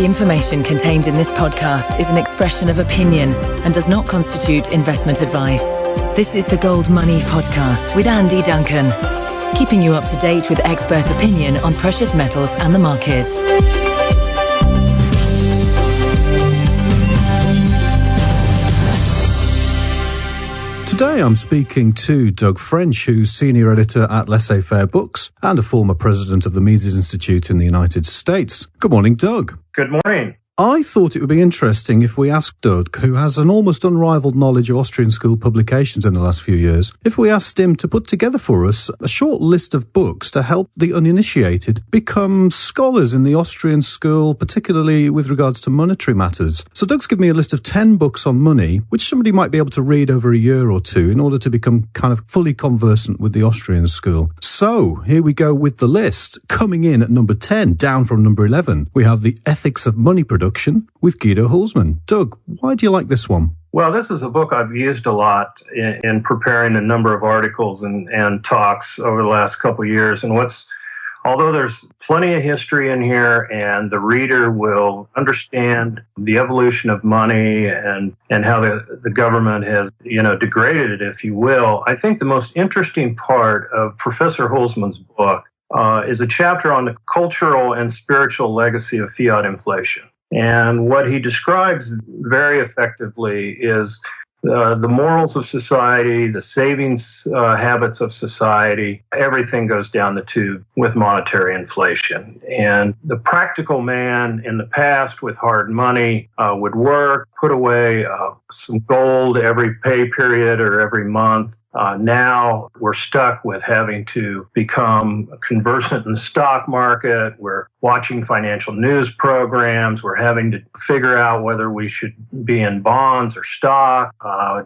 The information contained in this podcast is an expression of opinion and does not constitute investment advice. This is the Gold Money Podcast with Andy Duncan, keeping you up to date with expert opinion on precious metals and the markets. Today I'm speaking to Doug French, who's senior editor at Laissez Faire Books and a former president of the Mises Institute in the United States. Good morning, Doug. Good morning. I thought it would be interesting if we asked Doug, who has an almost unrivaled knowledge of Austrian school publications in the last few years, if we asked him to put together for us a short list of books to help the uninitiated become scholars in the Austrian school, particularly with regards to monetary matters. So Doug's given me a list of 10 books on money, which somebody might be able to read over a year or two in order to become kind of fully conversant with the Austrian school. So here we go with the list. Coming in at number 10, down from number 11, we have The Ethics of Money Production with Guido Huelsmann. Doug, why do you like this one? Well, this is a book I've used a lot in preparing a number of articles and talks over the last couple of years. And although there's plenty of history in here and the reader will understand the evolution of money and how the government has, degraded it, if you will, I think the most interesting part of Professor Huelsmann's book is a chapter on the cultural and spiritual legacy of fiat inflation. And what he describes very effectively is the morals of society, the savings habits of society. Everything goes down the tube with monetary inflation. And the practical man in the past with hard money would work, put away some gold every pay period or every month. Now we're stuck with having to become conversant in the stock market. We're watching financial news programs. We're having to figure out whether we should be in bonds or stock.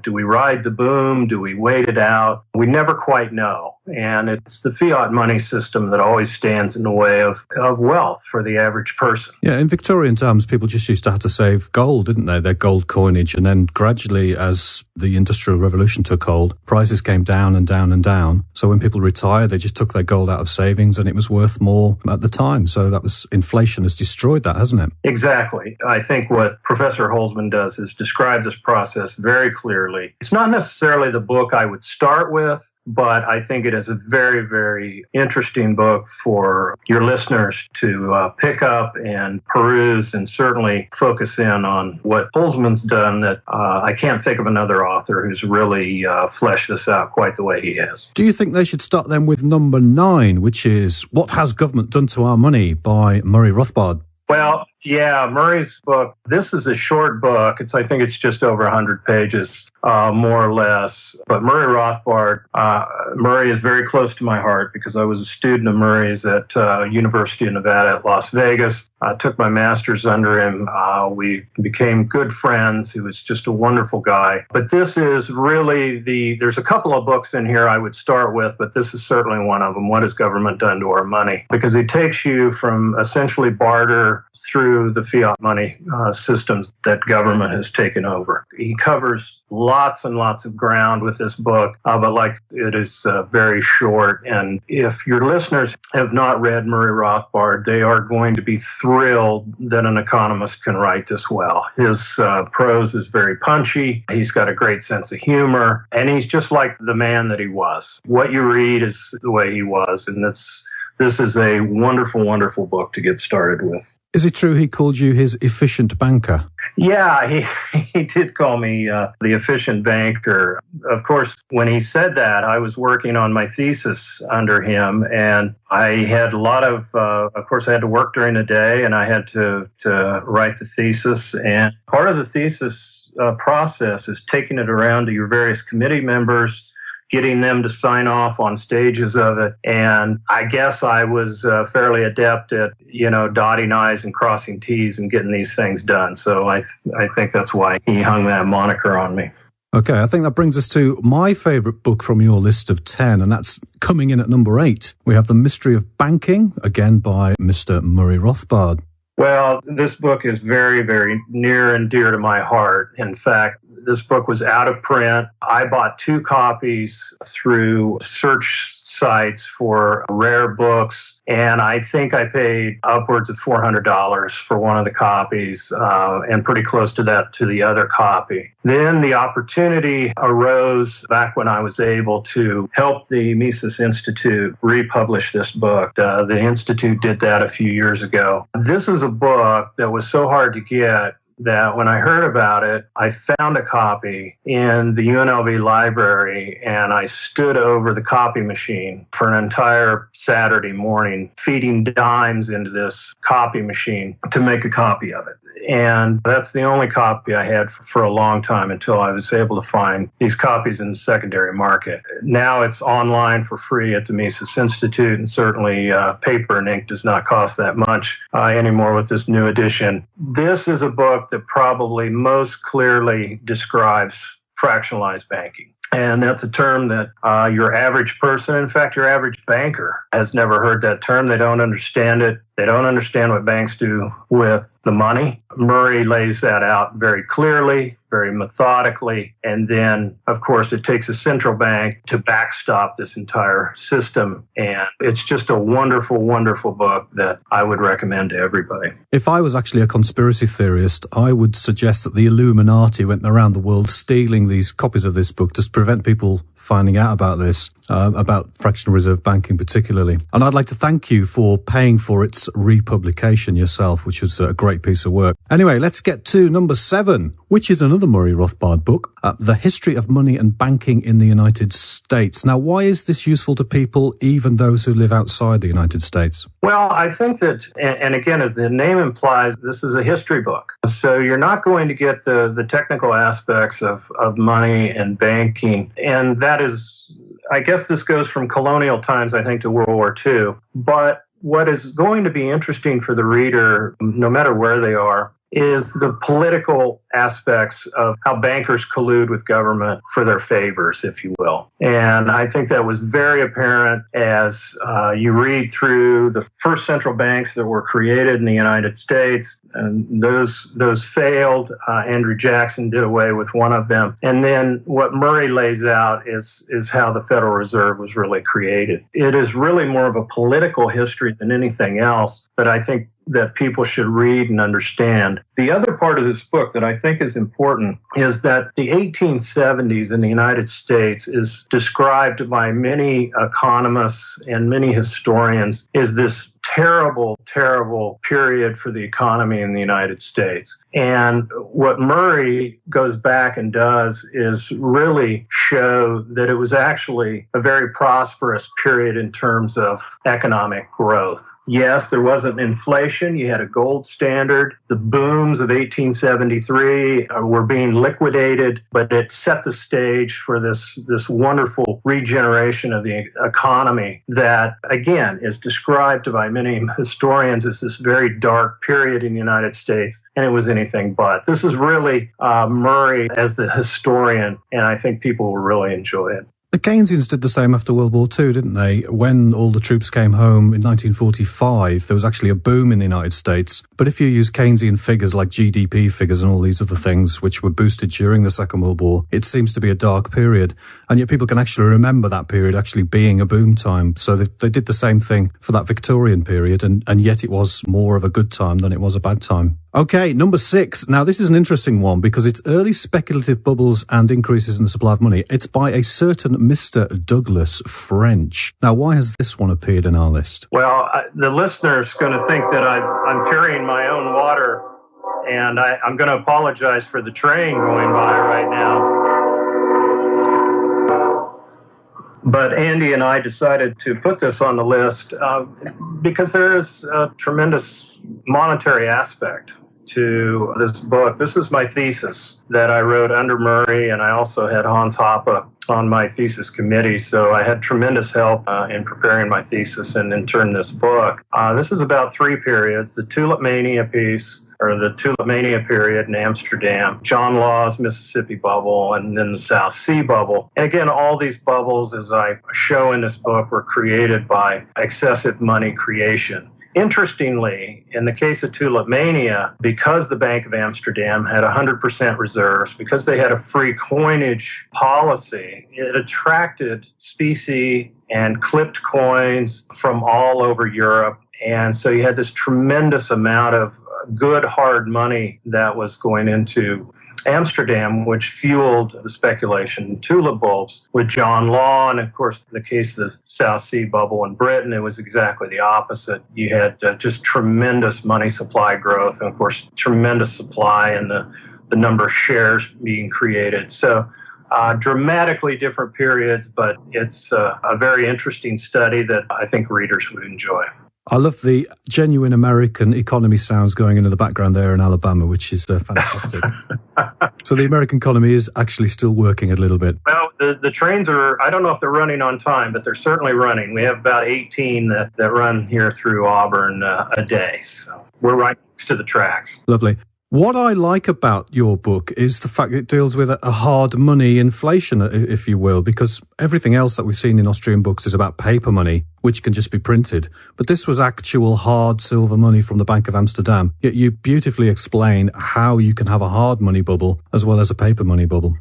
Do we ride the boom? Do we wait it out? We never quite know. And it's the fiat money system that always stands in the way of wealth for the average person. Yeah, in Victorian times, people just used to have to save gold, didn't they? Their gold coinage. And then gradually, as the Industrial Revolution took hold, prices came down and down and down. So when people retired, they just took their gold out of savings and it was worth more at the time. So inflation has destroyed that, hasn't it? Exactly. I think what Professor Huelsmann does is describe this process very clearly. It's not necessarily the book I would start with, but I think it is a very, very interesting book for your listeners to pick up and peruse and certainly focus in on what Huelsmann's done that I can't think of another author who's really fleshed this out quite the way he has. Do you think they should start then with number 9, which is What Has Government Done to Our Money by Murray Rothbard? Well, yeah, Murray's book, this is a short book. I think it's just over 100 pages, more or less. But Murray Rothbard, Murray is very close to my heart because I was a student of Murray's at University of Nevada at Las Vegas. I took my master's under him. We became good friends. He was just a wonderful guy. But this is really there's a couple of books in here I would start with, but this is certainly one of them. What has government done to our money? Because he takes you from essentially barter through the fiat money systems that government has taken over. He covers lots and lots of ground with this book, but like it is very short. And if your listeners have not read Murray Rothbard, they are going to be thrilled that an economist can write this well. His prose is very punchy. He's got a great sense of humor, and he's just like the man that he was. What you read is the way he was, and this is a wonderful, wonderful book to get started with. Is it true he called you his efficient banker? Yeah, he did call me the efficient banker. Of course, when he said that, I was working on my thesis under him, and I had a lot of course, I had to work during the day, and I had to write the thesis. And part of the thesis process is taking it around to your various committee members, getting them to sign off on stages of it. And I guess I was fairly adept at, dotting I's and crossing T's and getting these things done. So I think that's why he hung that moniker on me. Okay, I think that brings us to my favourite book from your list of 10, and that's coming in at number 8. We have The Mystery of Banking, again by Mr. Murray Rothbard. Well, this book is very, very near and dear to my heart. In fact, this book was out of print. I bought 2 copies through search sites for rare books, and I think I paid upwards of $400 for one of the copies, and pretty close to that to the other copy. Then the opportunity arose back when I was able to help the Mises Institute republish this book. The Institute did that a few years ago. This is a book that was so hard to get that when I heard about it, I found a copy in the UNLV library, and I stood over the copy machine for an entire Saturday morning, feeding dimes into this copy machine to make a copy of it. And that's the only copy I had for a long time until I was able to find these copies in the secondary market. Now it's online for free at the Mises Institute, and certainly paper and ink does not cost that much anymore with this new edition. This is a book that probably most clearly describes fractionalized banking. And that's a term that your average person, in fact, your average banker, has never heard that term. They don't understand it. They don't understand what banks do with the money. Murray lays that out very clearly, very methodically. And then, of course, it takes a central bank to backstop this entire system. And it's just a wonderful, wonderful book that I would recommend to everybody. If I was actually a conspiracy theorist, I would suggest that the Illuminati went around the world stealing these copies of this book to prevent people finding out about this, about fractional reserve banking particularly. And I'd like to thank you for paying for its republication yourself, which was a great piece of work. Anyway, let's get to number 7, which is another Murray Rothbard book, The History of Money and Banking in the United States. Now, why is this useful to people, even those who live outside the United States? Well, I think that, and again, as the name implies, this is a history book. So you're not going to get the technical aspects of money and banking. And that is, I guess this goes from colonial times, I think, to World War II. But what is going to be interesting for the reader, no matter where they are, is the political aspects of how bankers collude with government for their favors, if you will. And I think that was very apparent as you read through the first central banks that were created in the United States. And those failed. Andrew Jackson did away with one of them. And then what Murray lays out is how the Federal Reserve was really created. It is really more of a political history than anything else, but I think that people should read and understand. The other part of this book that I think is important is that the 1870s in the United States is described by many economists and many historians as this terrible, terrible period for the economy in the United States. And what Murray goes back and does is really show that it was actually a very prosperous period in terms of economic growth. Yes, there wasn't inflation. You had a gold standard. The booms of 1873 were being liquidated, but it set the stage for this wonderful regeneration of the economy that, again, is described by many historians as this very dark period in the United States, and it was anything but. This is really Murray as the historian, and I think people will really enjoy it. The Keynesians did the same after World War II, didn't they? When all the troops came home in 1945, there was actually a boom in the United States. But if you use Keynesian figures like GDP figures and all these other things, which were boosted during the Second World War, it seems to be a dark period. And yet people can actually remember that period actually being a boom time. So they did the same thing for that Victorian period, and yet it was more of a good time than it was a bad time. Okay, number 6. Now, this is an interesting one because it's early speculative bubbles and increases in the supply of money. It's by a certain Mr. Douglas French. Now, why has this one appeared in our list? Well, the listener's going to think that I'm carrying my own water, and I'm going to apologize for the train going by right now. But Andy and I decided to put this on the list because there is a tremendous monetary aspect to this book. This is my thesis that I wrote under Murray, and I also had Hans Hoppe on my thesis committee, so I had tremendous help in preparing my thesis and in turn this book. This is about 3 periods: the Tulip Mania piece, or the Tulip Mania period in Amsterdam, John Law's Mississippi bubble, and then the South Sea bubble. And again, all these bubbles, as I show in this book, were created by excessive money creation. Interestingly, in the case of Tulip Mania, because the Bank of Amsterdam had 100% reserves, because they had a free coinage policy, it attracted specie and clipped coins from all over Europe. And so you had this tremendous amount of good hard money that was going into Amsterdam, which fueled the speculation in tulip bulbs with John Law. And of course, in the case of the South Sea bubble in Britain, it was exactly the opposite. You had just tremendous money supply growth, and of course, tremendous supply and the number of shares being created. So dramatically different periods, but it's a very interesting study that I think readers would enjoy. I love the genuine American economy sounds going into the background there in Alabama, which is fantastic. So the American economy is actually still working a little bit. Well, the trains are, I don't know if they're running on time, but they're certainly running. We have about 18 that run here through Auburn a day. So we're right next to the tracks. Lovely. What I like about your book is the fact it deals with a hard money inflation, if you will, because everything else that we've seen in Austrian books is about paper money, which can just be printed. But this was actual hard silver money from the Bank of Amsterdam. Yet you beautifully explain how you can have a hard money bubble as well as a paper money bubble.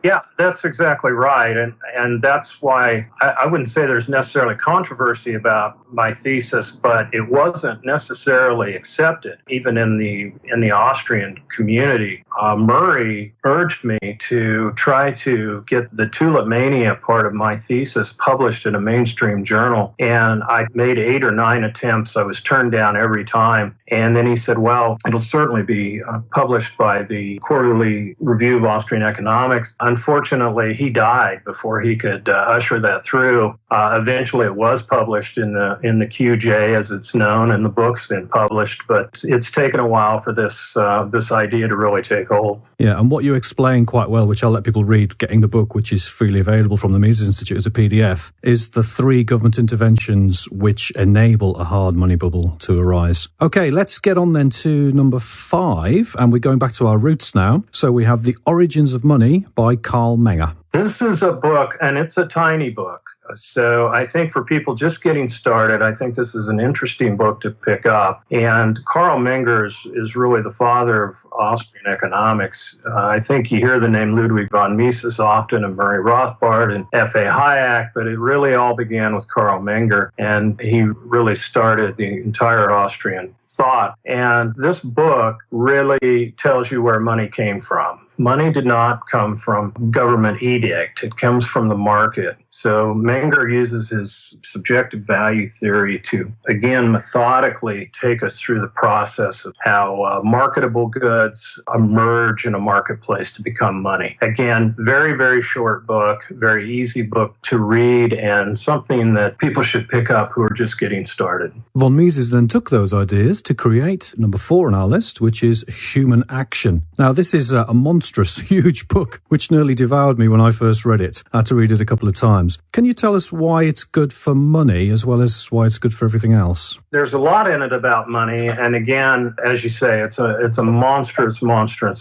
Yeah, that's exactly right. And that's why I wouldn't say there's necessarily controversy about my thesis, but it wasn't necessarily accepted, even in the Austrian community. Murray urged me to try to get the tulip mania part of my thesis published in a mainstream journal. And I made 8 or 9 attempts. I was turned down every time. And then he said, well, it'll certainly be published by the Quarterly Review of Austrian Economics. Unfortunately, he died before he could usher that through. Eventually, it was published in the QJ, as it's known, and the book's been published. But it's taken a while for this idea to really take hold. Yeah, and what you explain quite well, which I'll let people read, getting the book, which is freely available from the Mises Institute as a PDF, is the 3 government interventions which enable a hard money bubble to arise. Okay, let's get on then to number 5, and we're going back to our roots now. So we have The Origins of Money by Carl Menger. This is a book, and it's a tiny book. So I think for people just getting started, I think this is an interesting book to pick up. And Carl Menger is really the father of Austrian economics. I think you hear the name Ludwig von Mises often, and Murray Rothbard and F.A. Hayek, but it really all began with Carl Menger, and he really started the entire Austrian thought. And this book really tells you where money came from. Money did not come from government edict. It comes from the market. So Menger uses his subjective value theory to, again, methodically take us through the process of how marketable goods emerge in a marketplace to become money. Again, very, very short book, very easy book to read, and something that people should pick up who are just getting started. Von Mises then took those ideas to create number 4 on our list, which is Human Action. Now, this is a monstrous, huge book, which nearly devoured me when I first read it. I had to read it a couple of times. Can you tell us why it's good for money as well as why it's good for everything else? There's a lot in it about money. And again, as you say, it's a monstrous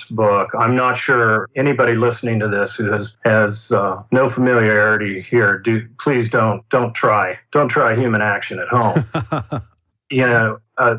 book. I'm not sure anybody listening to this who has no familiarity here. Please don't try Human Action at home.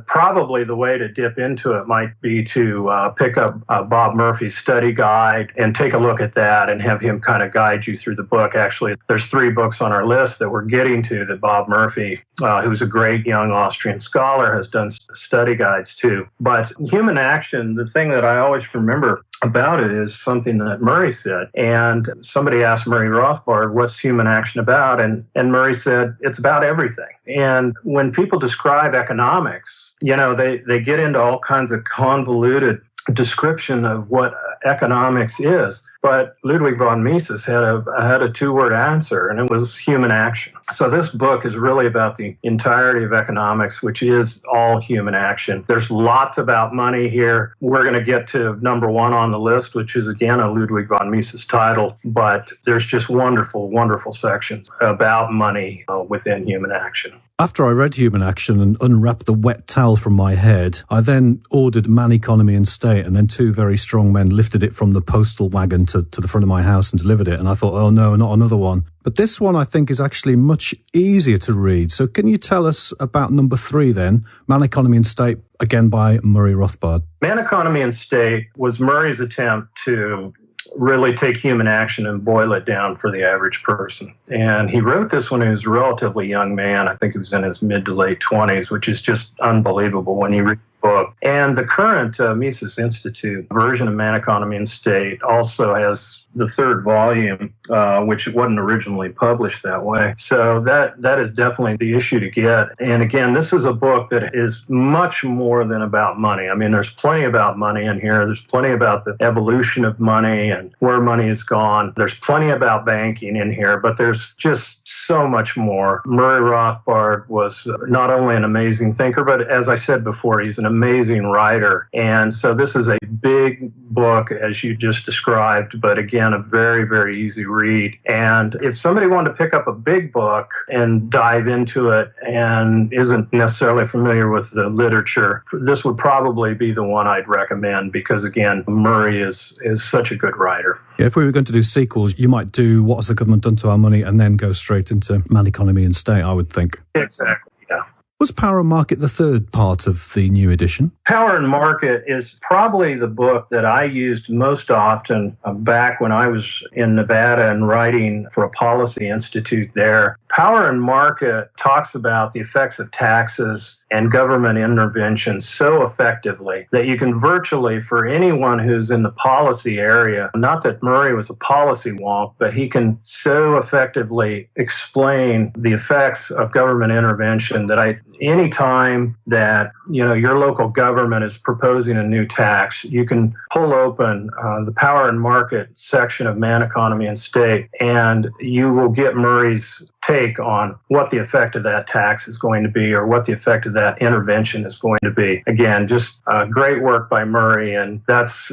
Probably the way to dip into it might be to pick up Bob Murphy's study guide and take a look at that and have him kind of guide you through the book. Actually, there's 3 books on our list that we're getting to that Bob Murphy, who's a great young Austrian scholar, has done study guides to. But Human Action, the thing that I always remember about it is something that Murray said. And somebody asked Murray Rothbard, what's Human Action about? And Murray said, it's about everything. And when people describe economics, they get into all kinds of convoluted description of what economics is. But Ludwig von Mises had a 2-word answer, and it was human action. So this book is really about the entirety of economics, which is all human action. There's lots about money here. We're going to get to number 1 on the list, which is, again, a Ludwig von Mises title. But there's just wonderful, wonderful sections about money within human action. After I read Human Action and unwrapped the wet towel from my head, I then ordered Man, Economy and State, and then 2 very strong men lifted it from the postal wagon to the front of my house and delivered it. And I thought, oh no, not another one. But this one I think is actually much easier to read. So can you tell us about number 3 then, Man, Economy and State, again by Murray Rothbard? Man, Economy and State was Murray's attempt to really take human action and boil it down for the average person. And he wrote this when he was a relatively young man. I think he was in his mid to late 20s, which is just unbelievable when you read book. And the current Mises Institute version of Man, Economy, and State also has the third volume, which wasn't originally published that way. So that is definitely the issue to get. And again, this is a book that is much more than about money. I mean, there's plenty about money in here. There's plenty about the evolution of money and where money has gone. There's plenty about banking in here, but there's just so much more. Murray Rothbard was not only an amazing thinker, but as I said before, he's an amazing writer. And so this is a big book, as you just described, but again, a very, very easy read. And if somebody wanted to pick up a big book and dive into it and isn't necessarily familiar with the literature, this would probably be the one I'd recommend because, again, Murray is such a good writer. Yeah, if we were going to do sequels, you might do What Has the Government Done to Our Money and then go straight into Man, Economy and State, I would think. Exactly, yeah. Was Power and Market the third part of the new edition? Power and Market is probably the book that I used most often back when I was in Nevada and writing for a policy institute there. Power and Market talks about the effects of taxes and government intervention so effectively that you can virtually, for anyone who's in the policy area, not that Murray was a policy wonk, but he can so effectively explain the effects of government intervention that any time that your local government is proposing a new tax, you can pull open the Power and Market section of Man, Economy, and State, and you will get Murray's take on what the effect of that tax is going to be or what the effect of that intervention is going to be. Again, just great work by Murray, and that's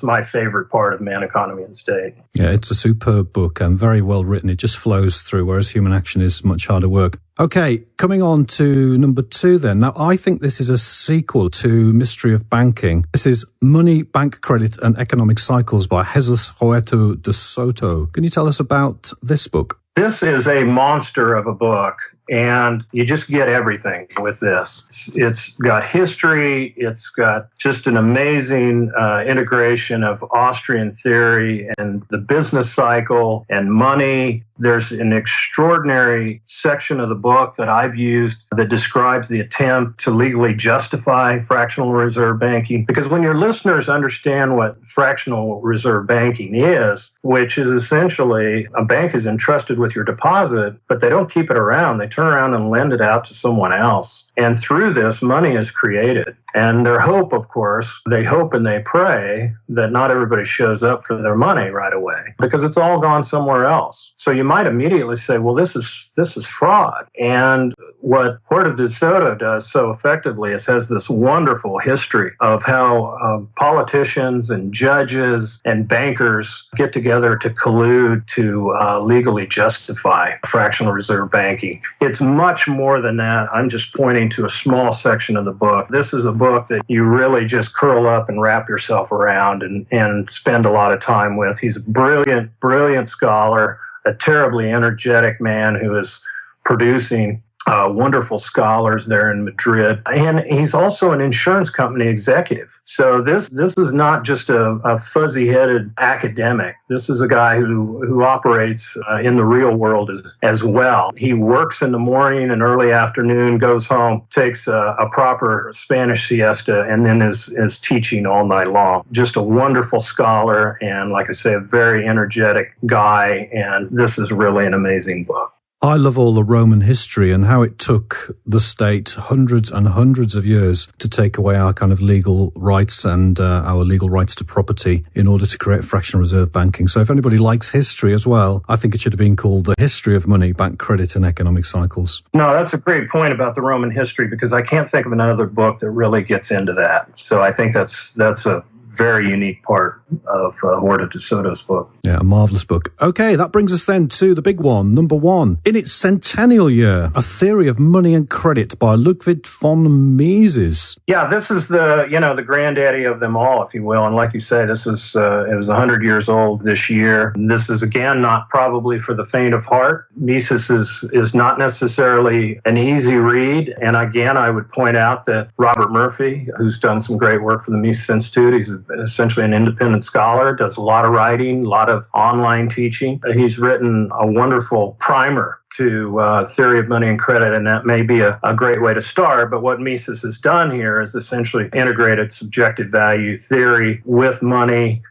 my favorite part of Man, Economy, and State. Yeah, it's a superb book and very well written. It just flows through, whereas Human Action is much harder work. Okay, coming on to number 2 then. Now, I think this is a sequel to Mystery of Banking. This is Money, Bank Credit and Economic Cycles by Jesus Huerta de Soto. Can you tell us about this book? This is a monster of a book, and you just get everything with this. It's got history. It's got just an amazing integration of Austrian theory and the business cycle and money. There's an extraordinary section of the book that I've used that describes the attempt to legally justify fractional reserve banking. Because when your listeners understand what fractional reserve banking is, which is essentially a bank is entrusted with your deposit, but they don't keep it around. They turn around and lend it out to someone else. And through this, money is created. And their hope, of course, they hope and they pray that not everybody shows up for their money right away because it's all gone somewhere else. So you might immediately say, well, this is fraud. And what Huerta de Soto does so effectively is has this wonderful history of how politicians and judges and bankers get together to collude to legally justify fractional reserve banking. It's much more than that. I'm just pointing to a small section of the book. This is a book that you really just curl up and wrap yourself around and spend a lot of time with. He's a brilliant, brilliant scholar, a terribly energetic man who is producing wonderful scholars there in Madrid. And he's also an insurance company executive. So this is not just a fuzzy-headed academic. This is a guy who operates in the real world as well. He works in the morning and early afternoon, goes home, takes a proper Spanish siesta, and then is teaching all night long. Just a wonderful scholar and, like I say, a very energetic guy. And this is really an amazing book. I love all the Roman history and how it took the state hundreds and hundreds of years to take away our kind of legal rights and our legal rights to property in order to create fractional reserve banking. So if anybody likes history as well, I think it should have been called The History of Money, Bank Credit and Economic Cycles. No, that's a great point about the Roman history because I can't think of another book that really gets into that. So I think that's a very unique part of Huerta de Soto's book. Yeah, a marvellous book. Okay, that brings us then to the big one, number 1. In its centennial year, A Theory of Money and Credit by Ludwig von Mises. Yeah, this is the granddaddy of them all, if you will. And like you say, this is it was 100 years old this year. This is, again, not probably for the faint of heart. Mises is not necessarily an easy read. And again, I would point out that Robert Murphy, who's done some great work for the Mises Institute, he's a essentially an independent scholar, does a lot of writing, a lot of online teaching. He's written a wonderful primer to theory of money and credit, and that may be a great way to start. But what Mises has done here is essentially integrated subjective value theory with money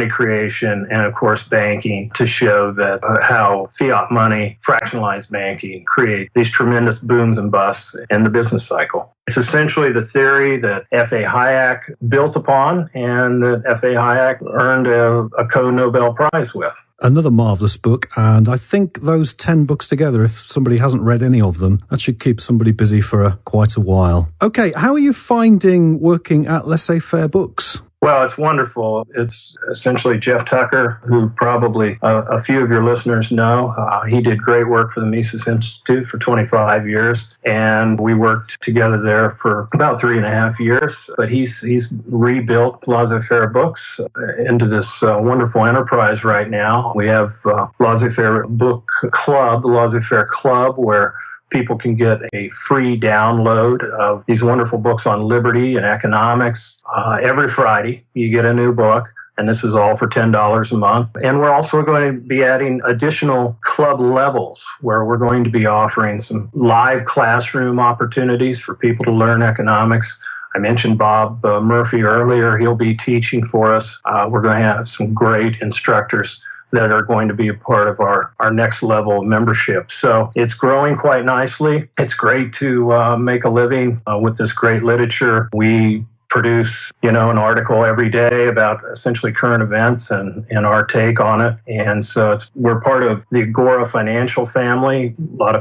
creation, and of course banking, to show that how fiat money, fractionalized banking, create these tremendous booms and busts in the business cycle. It's essentially the theory that F.A. Hayek built upon and that F.A. Hayek earned a co-Nobel Prize with. Another marvellous book, and I think those 10 books together, if somebody hasn't read any of them, that should keep somebody busy for quite a while. Okay, how are you finding working at Laissez Faire Books? Well, it's wonderful. It's essentially Jeff Tucker, who probably a few of your listeners know. He did great work for the Mises Institute for 25 years, and we worked together there for about 3.5 years. But he's rebuilt Laissez Faire Books into this wonderful enterprise right now. We have Laissez Faire Book Club, the Laissez Faire Club, where people can get a free download of these wonderful books on liberty and economics. Every Friday, you get a new book, and this is all for $10 a month. And we're also going to be adding additional club levels where we're going to be offering some live classroom opportunities for people to learn economics. I mentioned Bob Murphy earlier. He'll be teaching for us. We're going to have some great instructors that are going to be a part of our next level of membership. So it's growing quite nicely. It's great to make a living with this great literature. We produce, an article every day about essentially current events and our take on it. And so we're part of the Agora financial family. A lot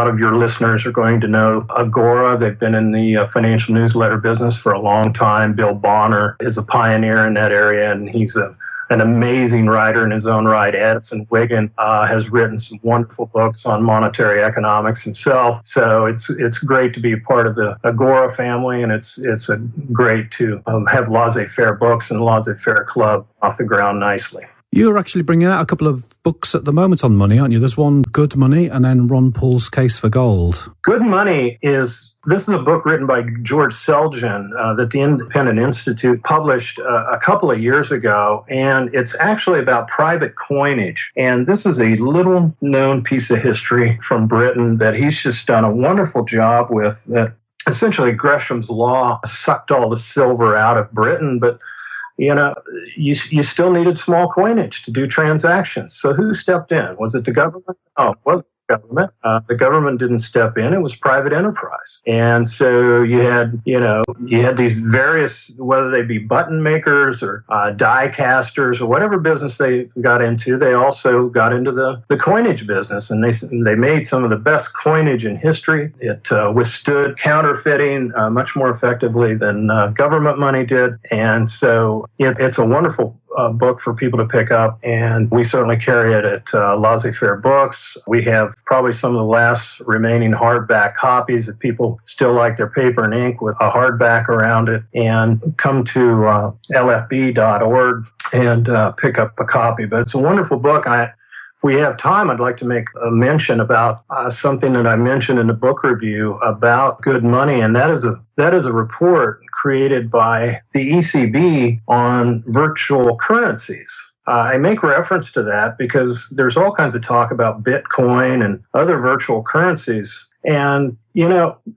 of your listeners are going to know Agora. They've been in the financial newsletter business for a long time. Bill Bonner is a pioneer in that area, and he's an amazing writer in his own right. Edison Wiggin has written some wonderful books on monetary economics himself. So it's great to be a part of the Agora family, and it's great to have Laissez Faire Books and Laissez Faire Club off the ground nicely. You're actually bringing out a couple of books at the moment on money, aren't you? There's one, Good Money, and then Ron Paul's Case for Gold. Good Money this is a book written by George Selgin that the Independent Institute published a couple of years ago, and it's actually about private coinage. And this is a little-known piece of history from Britain that he's just done a wonderful job with, that essentially Gresham's Law sucked all the silver out of Britain, but you still needed small coinage to do transactions. So who stepped in? Was it the government? Oh, it wasn't the government. The government didn't step in. It was private enterprise. And so you had these various, whether they be button makers or die casters or whatever business they got into, they also got into the coinage business. And they made some of the best coinage in history. It withstood counterfeiting much more effectively than government money did. And so it's a wonderful book for people to pick up, and we certainly carry it at Laissez Faire Books. We have probably some of the last remaining hardback copies if people still like their paper and ink with a hardback around it, and come to lfb.org and pick up a copy. But it's a wonderful book. If we have time, I'd like to make a mention about something that I mentioned in the book review about Good Money, and that is a report created by the ECB on virtual currencies. I make reference to that because there's all kinds of talk about Bitcoin and other virtual currencies. And,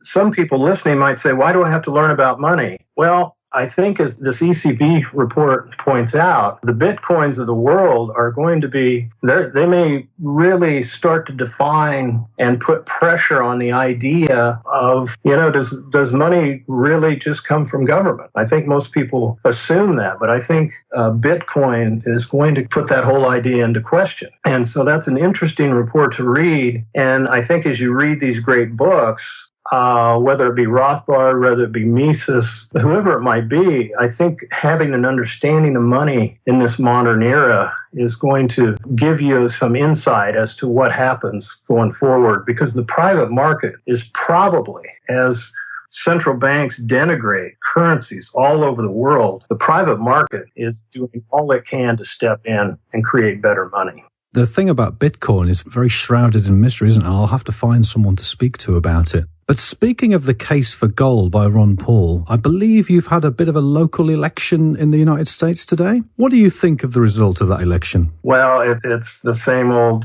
some people listening might say, why do I have to learn about money? Well, I think, as this ECB report points out, the Bitcoins of the world are going to be, they may really start to define and put pressure on the idea of, does money really just come from government? I think most people assume that, but I think Bitcoin is going to put that whole idea into question. And so that's an interesting report to read. And I think as you read these great books, whether it be Rothbard, whether it be Mises, whoever it might be, I think having an understanding of money in this modern era is going to give you some insight as to what happens going forward, because the private market is probably, as central banks denigrate currencies all over the world, the private market is doing all it can to step in and create better money. The thing about Bitcoin is very shrouded in mystery, isn't it? I'll have to find someone to speak to about it. But speaking of the case for gold by Ron Paul, I believe you've had a bit of a local election in the United States today. What do you think of the result of that election? Well, it's the same old,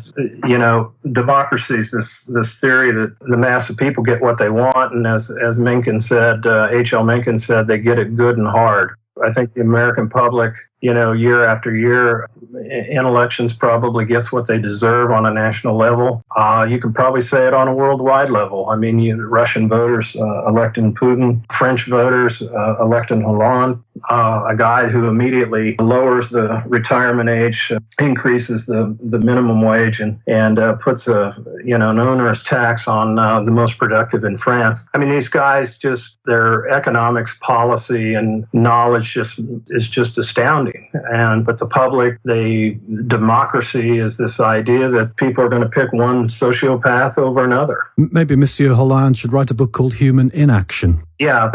democracy is this theory that the mass of people get what they want. And as Mencken said, H.L. Mencken said, they get it good and hard. I think the American public, year after year in elections probably gets what they deserve on a national level. You can probably say it on a worldwide level. I mean, Russian voters electing Putin, French voters electing Hollande, a guy who immediately lowers the retirement age, increases the minimum wage, and puts an onerous tax on the most productive in France. I mean, these guys their economics policy and knowledge is just astounding. But the public, democracy is this idea that people are going to pick one sociopath over another. Maybe Monsieur Hollande should write a book called Human Inaction. Yeah, I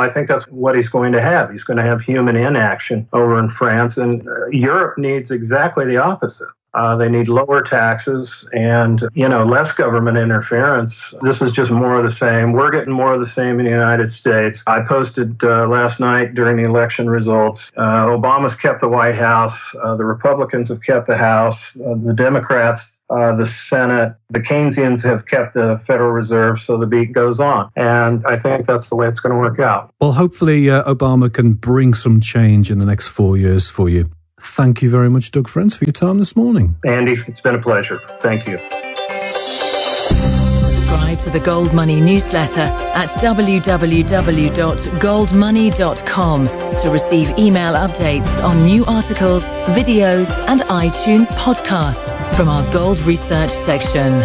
think that's what he's going to have. He's going to have human inaction over in France, and Europe needs exactly the opposite. They need lower taxes and, less government interference. This is just more of the same. We're getting more of the same in the United States. I posted last night during the election results. Obama's kept the White House. The Republicans have kept the House. The Democrats, the Senate, the Keynesians have kept the Federal Reserve, so the beat goes on. And I think that's the way it's going to work out. Well, hopefully Obama can bring some change in the next 4 years for you. Thank you very much, Doug Friends, for your time this morning. Andy, it's been a pleasure. Thank you. Subscribe to the Gold Money newsletter at www.goldmoney.com to receive email updates on new articles, videos, and iTunes podcasts from our Gold Research section.